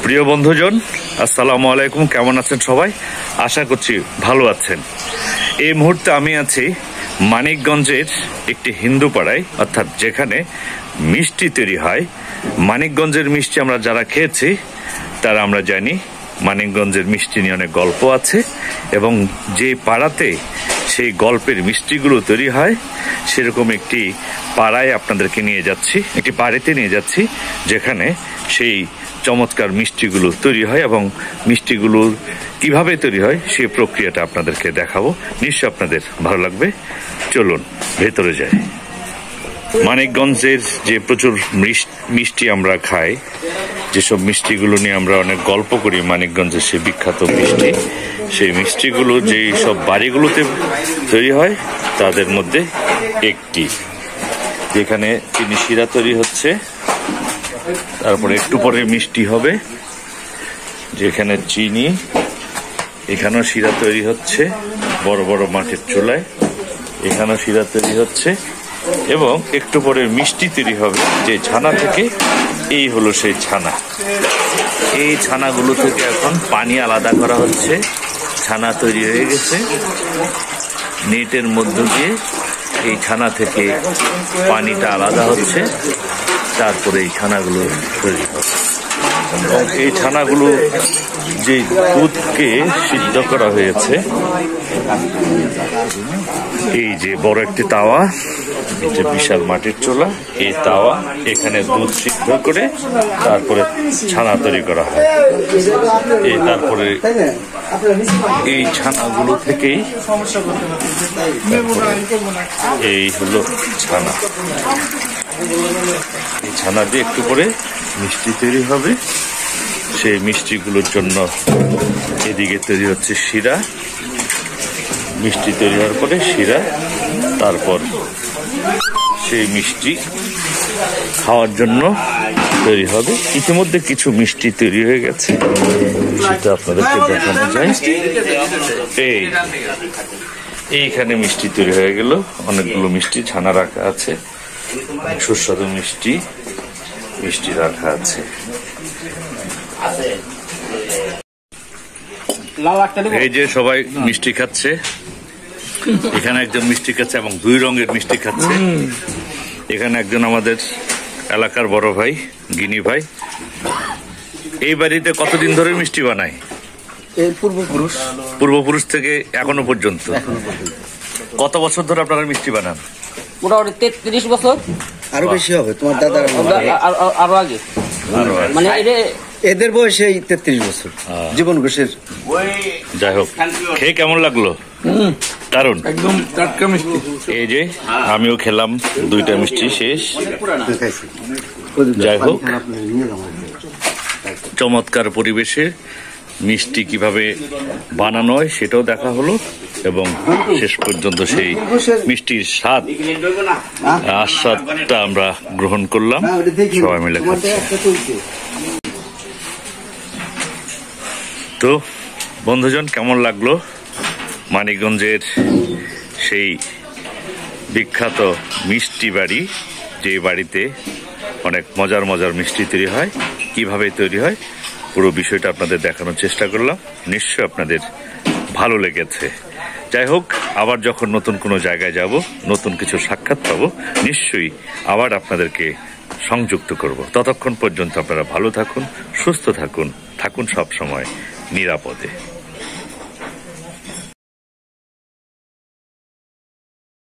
প্রিয় বন্ধুজন, আসসালামু আলাইকুম। কেমন আছেন সবাই? আশা করছি ভালো আছেন। এই মুহূর্তে আমি আছি মানিকগঞ্জের একটি হিন্দু পাড়ায়, অর্থাৎ যেখানে মিষ্টি তৈরি হয়। মানিকগঞ্জের মিষ্টি আমরা যারা খেয়েছি তারা আমরা জানি মানিকগঞ্জের মিষ্টি নিয়ে অনেক গল্প আছে, এবং যে পাড়াতে সেই গল্পের মিষ্টিগুলো তৈরি হয় সেরকম একটি পাড়ায় আপনাদেরকে নিয়ে যাচ্ছি, একটি বাড়িতে নিয়ে যাচ্ছি যেখানে সেই চমৎকার মিষ্টিগুলো তৈরি হয়, এবং মিষ্টিগুলো কিভাবে তৈরি হয় সেই প্রক্রিয়াটা আপনাদেরকে দেখাবো। নিশ্চয় আপনাদের ভালো লাগবে। চলুন ভেতরে যাই। মানিকগঞ্জের যে প্রচুর মিষ্টি আমরা খাই, যেসব মিষ্টিগুলো নিয়ে আমরা অনেক গল্প করি, মানিকগঞ্জের সেই বিখ্যাত মিষ্টি, সেই মিষ্টিগুলো যেই সব বাড়িগুলোতে তৈরি হয় তাদের মধ্যে একটি, যেখানে চিনি শিরা তৈরি হচ্ছে, তারপরে একটু পরে মিষ্টি হবে, যেখানে চিনি, এখানেও শিরা তৈরি হচ্ছে বড় বড় মাটির চুলায়, এখানেও শিরা তৈরি হচ্ছে, এবং একটু পরে মিষ্টি তৈরি হবে যে ছানা থেকে। এই হলো সেই ছানা। এই ছানাগুলো থেকে এখন পানি আলাদা করা হচ্ছে। ছানা তৈরি হয়ে গেছে, নেটের মধ্য দিয়ে এই ছানা থেকে পানিটা আলাদা হচ্ছে, তারপরে এই ছানাগুলো তৈরি হবে। এবং এই ছানাগুলো যে দুধকে সিদ্ধ করা হয়েছে, এই যে বড় একটি তাওয়া, এই যে বিশাল মাটির চুলা, এই তাওয়া, এখানে দুধ সিদ্ধ করে তারপরে ছানা তৈরি করা হয়। এই তারপরে এই ছানাগুলো থেকেই এই হলো ছানা। এই ছানা দিয়ে একটু করে মিষ্টি তৈরি হবে। সেই মিষ্টিগুলোর জন্য এদিকে তৈরি হচ্ছে শিরা। মিষ্টি তৈরি হওয়ার পরে শিরা, তারপর সেই মিষ্টি খাওয়ার জন্য তৈরি হবে। ইতিমধ্যে কিছু মিষ্টি তৈরি হয়ে গেছে, সেটা আপনাদেরকে দেখানো যায়। এইখানে মিষ্টি তৈরি হয়ে গেল, অনেকগুলো মিষ্টি ছানা রাখা আছে, সুস্বাদু মিষ্টি রাখা আছে। এই যে সবাই মিষ্টি খাচ্ছে, এখানে একজন মিষ্টি খাচ্ছে এবং দুই রঙের মিষ্টি খাচ্ছে। এখানে একজন আমাদের এলাকার বড় ভাই, গিনি ভাই। এই বাড়িতে কতদিন ধরে মিষ্টি বানায়? পূর্বপুরুষ থেকে এখনো পর্যন্ত। কত বছর ধরে আপনারা মিষ্টি বানান? মোটামুটি 33 বছর। আরো বেশি হবে, তোমার দাদার আরো আগে, মানে এদের বয়স এই 33 বছর। জীবন ঘোষের। যাই হোক, খেয়ে কেমন লাগলো? দারুণ, একদম টাটকা মিষ্টি। এই যে আমিও খেলাম, দুইটা মিষ্টি শেষ। যাই হোক, চমৎকার পরিবেশে মিষ্টি কিভাবে বানানো হয় সেটাও দেখা হলো, এবং শেষ পর্যন্ত সেই মিষ্টির স্বাদ, আস্বাদটা আমরা গ্রহণ করলাম সবাই মিলে খাচ্ছি। তো বন্ধুজন, কেমন লাগলো মানিকগঞ্জের সেই বিখ্যাত মিষ্টি বাড়ি, যে বাড়িতে অনেক মজার মজার মিষ্টি তৈরি হয়, কিভাবে তৈরি হয় পুরো বিষয়টা আপনাদের দেখানোর চেষ্টা করলাম। নিশ্চয় আপনাদের ভালো লেগেছে। যাই হোক, আবার যখন নতুন কোনো জায়গায় যাব, নতুন কিছু সাক্ষাৎ পাবো, নিশ্চয়ই আবার আপনাদেরকে সংযুক্ত করব। ততক্ষণ পর্যন্ত আপনারা ভালো থাকুন, সুস্থ থাকুন, থাকুন সব সময় নিরাপদে।